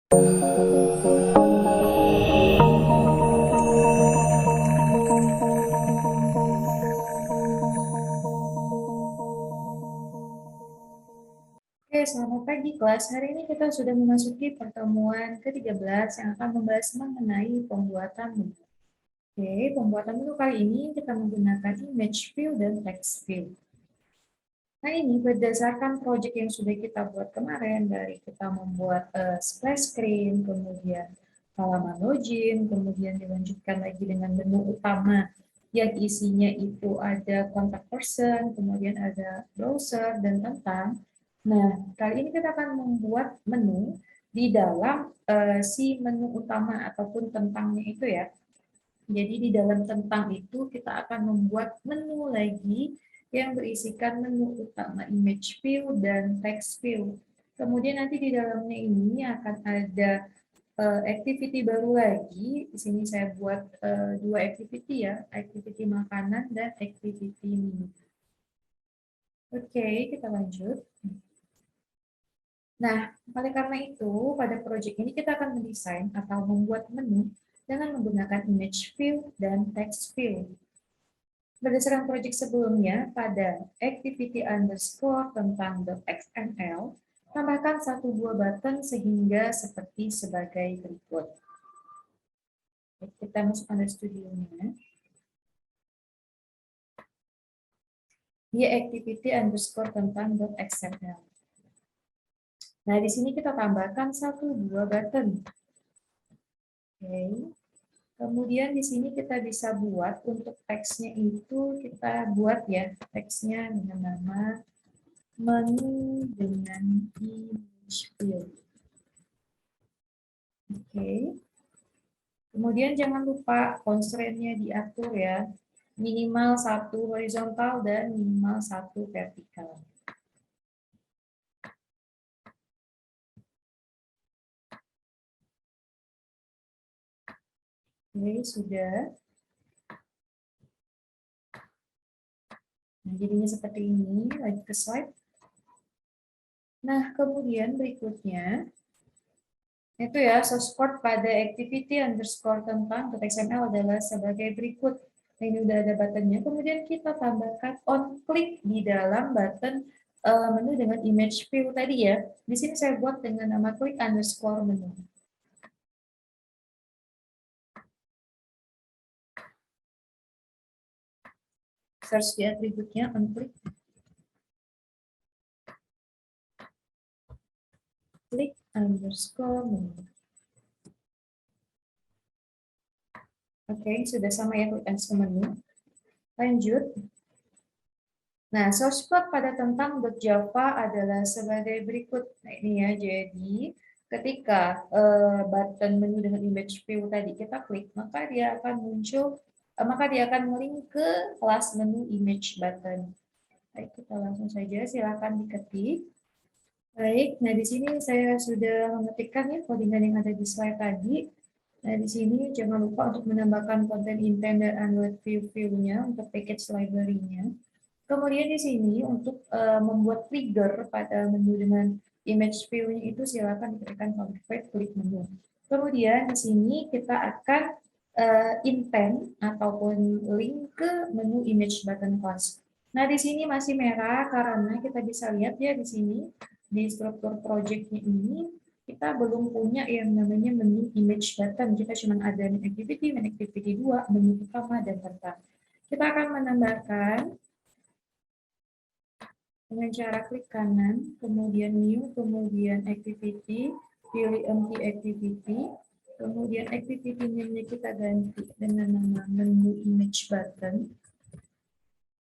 Oke, selamat pagi kelas. Hari ini kita sudah memasuki pertemuan ke-13 yang akan membahas mengenai pembuatan menu. Oke, pembuatan menu kali ini kita menggunakan image view dan text view. Nah, ini berdasarkan project yang sudah kita buat kemarin, dari kita membuat splash screen, kemudian halaman login, kemudian dilanjutkan lagi dengan menu utama yang isinya itu ada contact person, kemudian ada browser, dan tentang. Nah, kali ini kita akan membuat menu di dalam si menu utama ataupun tentangnya itu ya. Jadi di dalam tentang itu kita akan membuat menu lagi yang berisikan menu utama image view dan text view. Kemudian nanti di dalamnya ini akan ada activity baru lagi. Di sini saya buat dua activity ya, activity makanan dan activity minum. Oke, kita lanjut. Nah, oleh karena itu, pada proyek ini kita akan mendesain atau membuat menu dengan menggunakan image view dan text view. Berdasarkan proyek sebelumnya, pada activity underscore tentang .xml, tambahkan satu buah button sehingga seperti sebagai berikut. Kita masuk pada studionya. Dia activity underscore tentang .xml. Nah, di sini kita tambahkan satu buah button. Oke. Kemudian di sini kita bisa buat untuk teksnya itu kita buat ya teksnya dengan nama menu dengan image view. Oke. Kemudian jangan lupa constraint-nya diatur ya. Minimal 1 horizontal dan minimal 1 vertikal. Oke, sudah. Nah, jadinya seperti ini. Lanjut ke slide. Nah, kemudian berikutnya, itu ya, source code pada activity underscore tentang .xml adalah sebagai berikut. Nah, ini udah ada buttonnya. Kemudian kita tambahkan on click di dalam button menu dengan image view tadi ya. Di sini saya buat dengan nama click underscore menu. Search di atributnya on click. Click underscore menu. Oke, sudah sama ya click underscore menu. Lanjut. Nah, source code pada tentang .java adalah sebagai berikut. Nah, ini ya, jadi ketika button menu dengan image view tadi kita klik, maka dia akan muncul, maka dia akan melink ke kelas menu image button. Baik, kita langsung saja, silakan diketik. Baik, nah di sini saya sudah mengetikkan ya codingan yang ada di slide tadi. Nah, di sini jangan lupa untuk menambahkan konten intent dan unload view-nya untuk package library-nya. Kemudian di sini untuk membuat trigger pada menu dengan image view-nya itu silakan diberikan config klik menu. Kemudian di sini kita akan intent ataupun link ke menu image button class. Nah, di sini masih merah karena kita bisa lihat ya di sini di struktur project-nya ini kita belum punya yang namanya menu image button. Kita cuma ada main activity 2, menu utama, dan tentang. Kita akan menambahkan dengan cara klik kanan, kemudian new, kemudian activity, pilih empty activity, kemudian activity name-nya kita ganti dengan nama menu image button.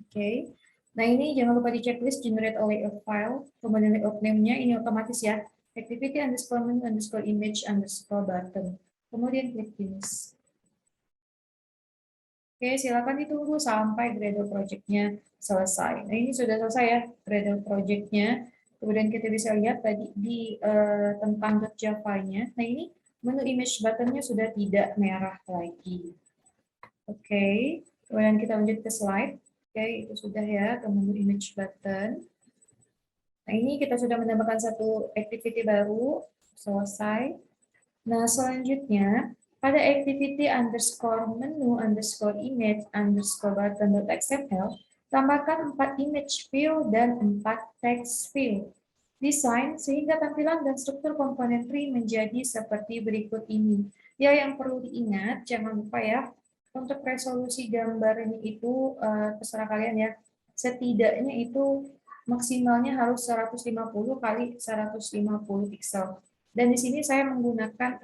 Oke. Nah, ini jangan lupa di checklist generate oleh a file, kemudian layout name-nya ini otomatis ya. Activity underscore menu underscore image underscore button. Kemudian klik finish. Oke, silakan ditunggu sampai Gradle project-nya selesai. Nah, ini sudah selesai ya Gradle project-nya. Kemudian kita bisa lihat tadi di tentang .java-nya. Nah, ini menu image button-nya sudah tidak merah lagi. Oke, kemudian kita lanjut ke slide. Oke, itu sudah ya ke menu image button. Nah, ini kita sudah menambahkan satu activity baru, selesai. Nah, selanjutnya, pada activity underscore menu underscore image underscore button.xml, tambahkan 4 image view dan 4 text view. Desain sehingga tampilan dan struktur komponen tree menjadi seperti berikut ini. Ya, yang perlu diingat, jangan lupa ya, untuk resolusi gambarnya itu terserah kalian ya. Setidaknya itu maksimalnya harus 150 kali 150 pixel. Dan di sini saya menggunakan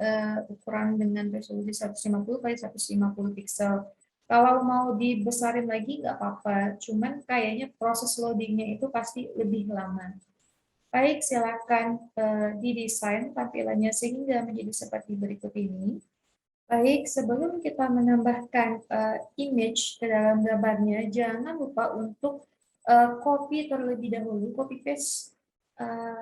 ukuran dengan resolusi 150 kali 150 pixel. Kalau mau dibesarin lagi nggak apa-apa, cuman kayaknya proses loadingnya itu pasti lebih lama. Baik, silakan didesain tampilannya sehingga menjadi seperti berikut ini. Baik, sebelum kita menambahkan image ke dalam gambarnya, jangan lupa untuk copy terlebih dahulu, copy paste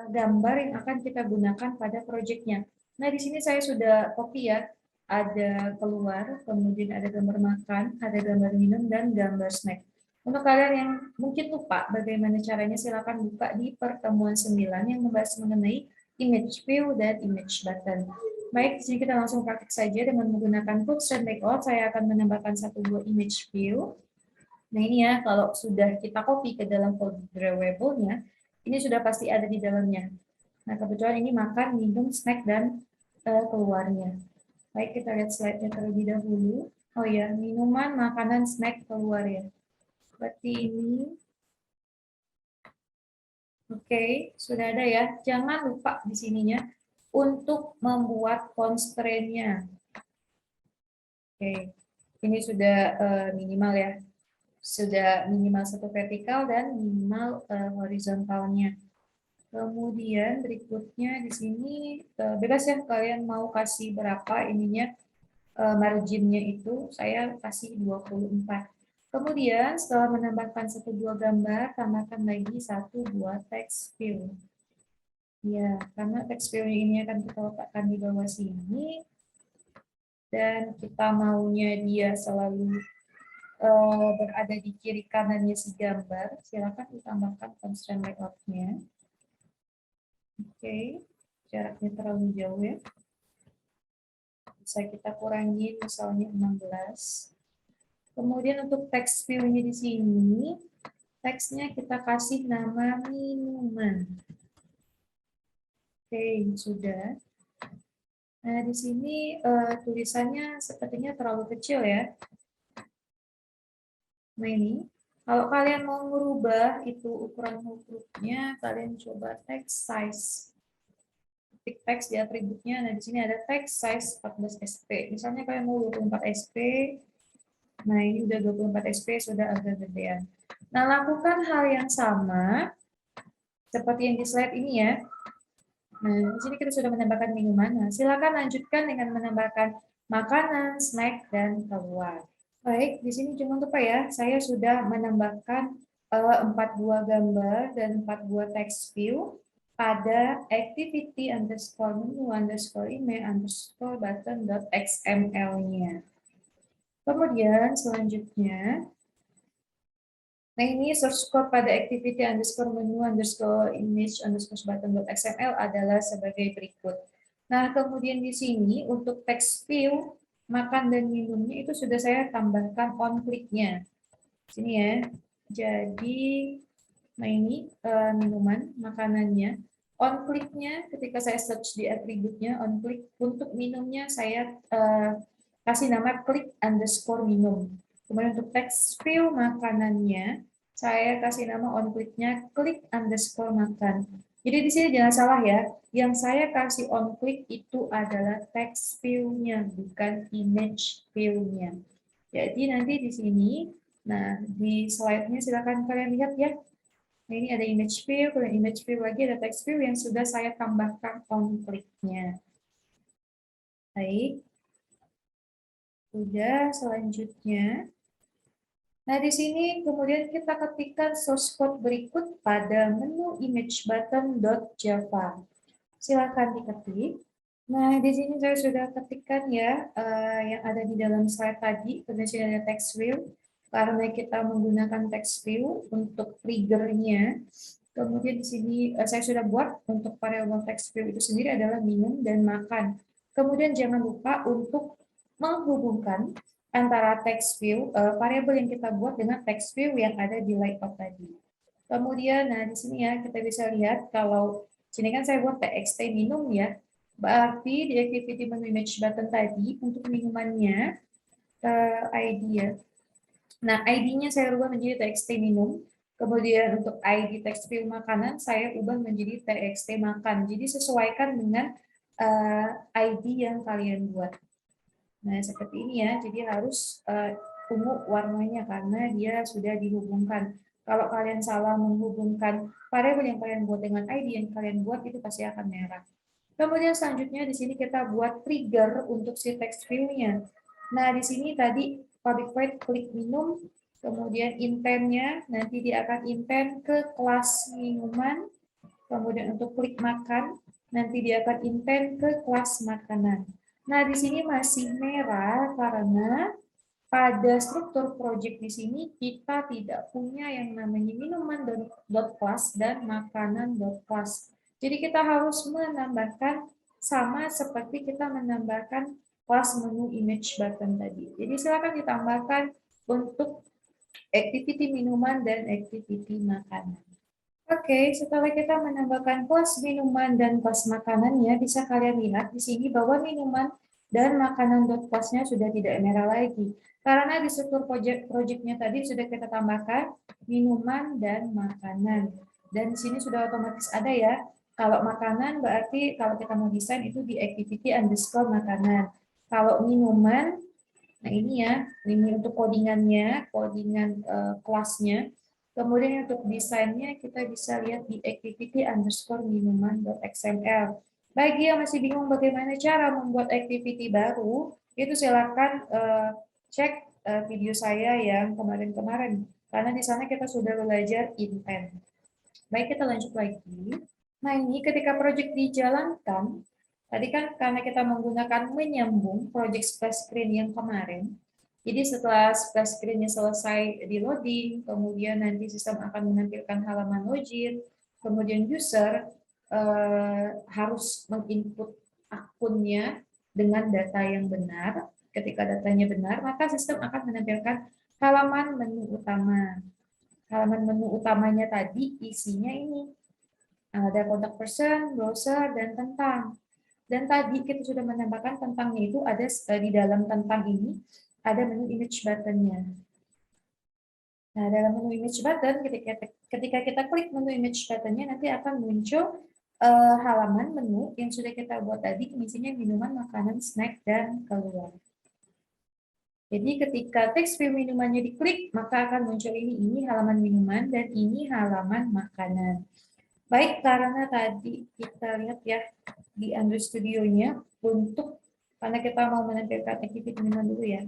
gambar yang akan kita gunakan pada proyeknya. Nah, di sini saya sudah copy ya, ada keluar, kemudian ada gambar makan, ada gambar minum, dan gambar snack. Untuk kalian yang mungkin lupa bagaimana caranya, silakan buka di pertemuan 9 yang membahas mengenai image view dan image button. Baik, di sini kita langsung praktik saja dengan menggunakan Tools dan Layout. Saya akan menambahkan satu buah image view. Nah, ini ya, kalau sudah kita copy ke dalam folder drawable-nya, ini sudah pasti ada di dalamnya. Nah, kebetulan ini makan, minum, snack, dan keluarnya. Baik, kita lihat slide-nya terlebih dahulu. Oh ya, minuman, makanan, snack, keluar ya. Seperti ini. Oke, sudah ada ya. Jangan lupa di sininya untuk membuat constraint-nya. Oke, ini sudah minimal ya. Sudah minimal 1 vertikal dan minimal horizontalnya. Kemudian berikutnya di sini bebas ya, kalian mau kasih berapa ininya marginnya itu, saya kasih 24. Kemudian setelah menambahkan 1 buah gambar, tambahkan lagi 1 buah text view. Ya, karena text view ini akan kita letakkan di bawah sini, dan kita maunya dia selalu berada di kiri kanannya si gambar, silakan ditambahkan constraint layout-nya. Oke, jaraknya terlalu jauh ya. Bisa kita kurangi misalnya 16. Kemudian untuk text view-nya di sini, teksnya kita kasih nama minuman. Oke, sudah. Nah, di sini tulisannya sepertinya terlalu kecil ya. Nah, ini. Kalau kalian mau merubah itu ukuran hurufnya, kalian coba text size. Ketik teks di atributnya, nah di sini ada text size 14 SP. Misalnya kalian mau 24 SP, nah ini udah 24 SP, sudah agak gedean. Nah, lakukan hal yang sama seperti yang di slide ini ya. Nah, di sini kita sudah menambahkan minuman. Nah, silakan lanjutkan dengan menambahkan makanan, snack, dan keluar. Baik, di sini jangan lupa ya, saya sudah menambahkan 4 buah gambar dan 4 buah text view pada activity underscore menu underscore email underscore button dot xml-nya. Kemudian selanjutnya, nah ini source code pada activity underscore menu underscore image underscore button dot xml adalah sebagai berikut. Nah, kemudian di sini untuk text view makan dan minumnya itu sudah saya tambahkan on click-nya. Sini ya. Jadi, nah ini minuman, makanannya. On click-nya, ketika saya search di atributnya, on click, untuk minumnya saya kasih nama klik underscore minum. Kemudian untuk text view makanannya, saya kasih nama on click-nya klik underscore makan. Jadi di sini jangan salah ya, yang saya kasih on click itu adalah text view-nya, bukan image view-nya. Jadi nanti di sini, nah di slide-nya silakan kalian lihat ya. Nah, ini ada image view, kemudian image view lagi ada text view yang sudah saya tambahkan on click-nya. Baik. Sudah, selanjutnya. Nah, di sini kemudian kita ketikkan source code berikut pada menu image button.java. Silakan diketik. Nah, di sini saya sudah ketikkan ya yang ada di dalam slide tadi, kemudian ada text view. Karena kita menggunakan text view untuk triggernya, kemudian di sini saya sudah buat untuk variabel text view itu sendiri adalah minum dan makan. Kemudian jangan lupa untuk menghubungkan antara text view, variabel yang kita buat dengan text view yang ada di layout tadi. Kemudian, nah di sini ya kita bisa lihat kalau sini kan saya buat txt minum ya, berarti di activity menu image button tadi untuk minumannya ID ya. Nah ID-nya saya ubah menjadi txt minum. Kemudian untuk ID text field makanan saya ubah menjadi txt makan. Jadi sesuaikan dengan ID yang kalian buat. Nah seperti ini ya. Jadi harus ungu warnanya karena dia sudah dihubungkan. Kalau kalian salah menghubungkan variabel yang kalian buat dengan ID yang kalian buat itu pasti akan merah. Kemudian selanjutnya di sini kita buat trigger untuk si text view-nya. Nah, di sini tadi public void klik minum, kemudian intentnya nanti dia akan intent ke kelas minuman, kemudian untuk klik makan, nanti dia akan intent ke kelas makanan. Nah, di sini masih merah karena pada struktur project di sini kita tidak punya yang namanya minuman dot class dan makanan dot class. Jadi kita harus menambahkan sama seperti kita menambahkan kelas menu image button tadi. Jadi silakan ditambahkan untuk activity minuman dan activity makanan. Oke, setelah kita menambahkan kelas minuman dan kelas makanannya, bisa kalian lihat di sini bahwa minuman dan makanan dot class-nya sudah tidak merah lagi. Karena di struktur project-nya tadi sudah kita tambahkan minuman dan makanan. Dan di sini sudah otomatis ada ya. Kalau makanan berarti kalau kita mau desain itu di activity underscore makanan. Kalau minuman, nah ini ya, ini untuk codingannya, codingan kelasnya. Kemudian untuk desainnya kita bisa lihat di activity underscore minuman.xml. Bagi yang masih bingung bagaimana cara membuat activity baru, itu silakan cek video saya yang kemarin-kemarin. Karena di sana kita sudah belajar intent. Baik, kita lanjut lagi. Nah, ini ketika project dijalankan, tadi kan karena kita menggunakan menyambung project splash screen yang kemarin, jadi setelah splash screen-nya selesai di loading, kemudian nanti sistem akan menampilkan halaman login, kemudian user harus menginput akunnya dengan data yang benar. Ketika datanya benar, maka sistem akan menampilkan halaman menu utama. Halaman menu utamanya tadi isinya ini. Ada kontak person, browser, dan tentang. Dan tadi kita sudah menambahkan tentangnya itu ada di dalam tentang ini ada menu image button-nya. Nah, dalam menu image button, ketika kita klik menu image button-nya, nanti akan muncul halaman menu yang sudah kita buat tadi, isinya minuman, makanan, snack, dan keluar. Jadi ketika text view minumannya diklik, maka akan muncul ini halaman minuman, dan ini halaman makanan. Baik, karena tadi kita lihat ya di Android Studio-nya untuk karena kita mau menampilkan activity minuman dulu ya.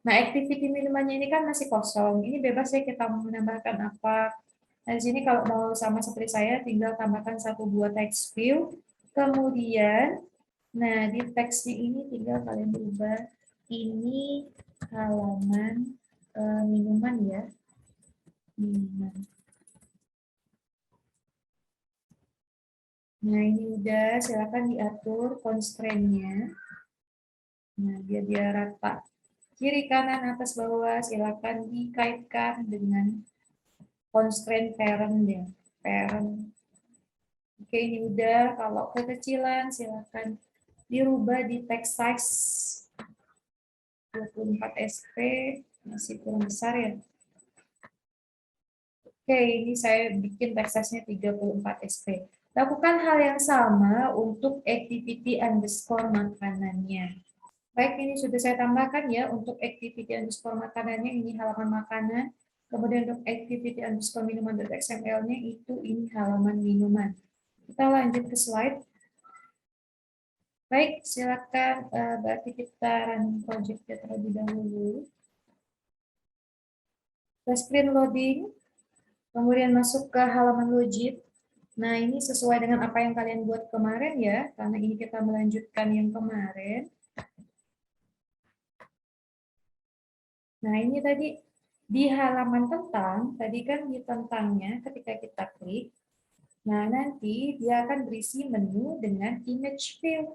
Nah, activity minumannya ini kan masih kosong. Ini bebas ya kita mau menambahkan apa. Nah, di sini kalau mau sama seperti saya, tinggal tambahkan satu buah text view. Kemudian, nah di teksnya ini tinggal kalian ubah. Ini halaman minuman ya. Minuman. Nah, ini udah, silakan diatur constraint-nya. Nah, biar dia rata. Kiri, kanan, atas, bawah, silakan dikaitkan dengan constraint parent-nya. Parent. Oke, ini udah. Kalau kekecilan, silakan dirubah di text size 24 SP. Masih kurang besar ya. Oke, ini saya bikin text size-nya 34 SP. Lakukan hal yang sama untuk activity underscore makanannya. Baik, ini sudah saya tambahkan ya untuk activity underscore makanannya, ini halaman makanan. Kemudian untuk activity underscore minuman.xml-nya itu ini halaman minuman. Kita lanjut ke slide. Baik, silakan berarti kita running project-nya terlebih dahulu. Screen loading, kemudian masuk ke halaman login. Nah, ini sesuai dengan apa yang kalian buat kemarin ya, karena ini kita melanjutkan yang kemarin. Nah, ini tadi di halaman tentang, tadi kan di tentangnya ketika kita klik, nah nanti dia akan berisi menu dengan image view.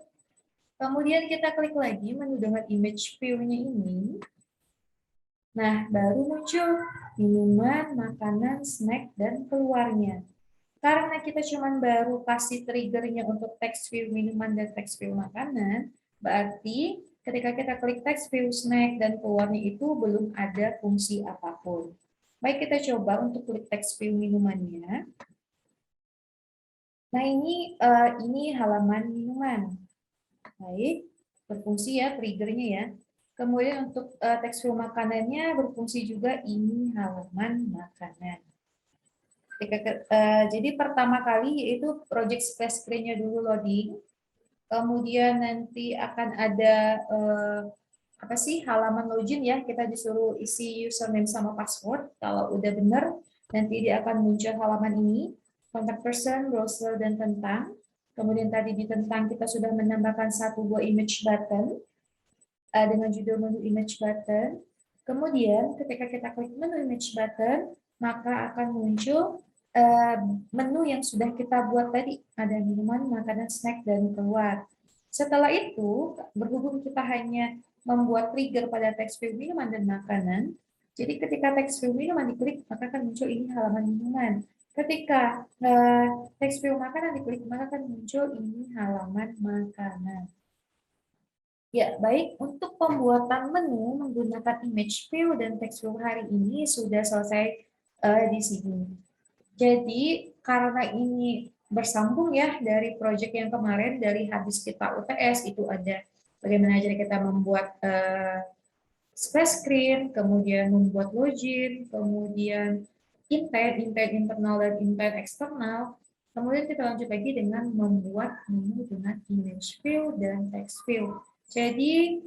Kemudian kita klik lagi menu dengan image view-nya ini. Nah, baru muncul minuman, makanan, snack, dan keluarnya. Karena kita cuma baru kasih triggernya untuk text view minuman dan text view makanan, berarti ketika kita klik text view snack dan keluarnya itu belum ada fungsi apapun. Baik, kita coba untuk klik text view minumannya. Nah, ini halaman minuman. Baik, berfungsi ya triggernya ya. Kemudian untuk text view makanannya berfungsi juga ini halaman makanan. Jadi pertama kali yaitu project splash screen-nya dulu loading, kemudian nanti akan ada apa sih halaman login ya, kita disuruh isi username sama password. Kalau udah benar, nanti dia akan muncul halaman ini, contact person, browser, dan tentang. Kemudian tadi di tentang kita sudah menambahkan satu buah image button dengan judul menu image button. Kemudian ketika kita klik menu image button, maka akan muncul menu yang sudah kita buat tadi, ada minuman, makanan, snack, dan keluar. Setelah itu, berhubung kita hanya membuat trigger pada text view minuman dan makanan, jadi ketika text view minuman diklik, maka akan muncul ini halaman minuman. Ketika text view makanan diklik, maka akan muncul ini halaman makanan. Ya, baik. Untuk pembuatan menu menggunakan image view dan text view hari ini sudah selesai di sini. Jadi, karena ini bersambung ya dari proyek yang kemarin, dari habis kita UTS, itu ada bagaimana cara kita membuat splash screen, kemudian membuat login, kemudian intent internal dan intent eksternal. Kemudian kita lanjut lagi dengan membuat menu dengan image view dan text view. Jadi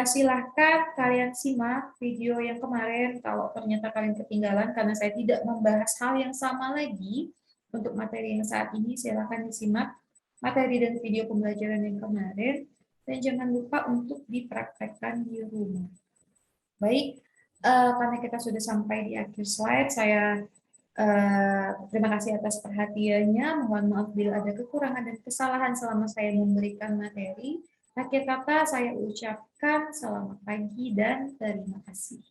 silahkan kalian simak video yang kemarin kalau ternyata kalian ketinggalan karena saya tidak membahas hal yang sama lagi untuk materi yang saat ini. Silahkan disimak materi dan video pembelajaran yang kemarin dan jangan lupa untuk dipraktekkan di rumah. Baik, karena kita sudah sampai di akhir slide, saya terima kasih atas perhatiannya. Mohon maaf bila ada kekurangan dan kesalahan selama saya memberikan materi. Akhir kata saya ucapkan selamat pagi dan terima kasih.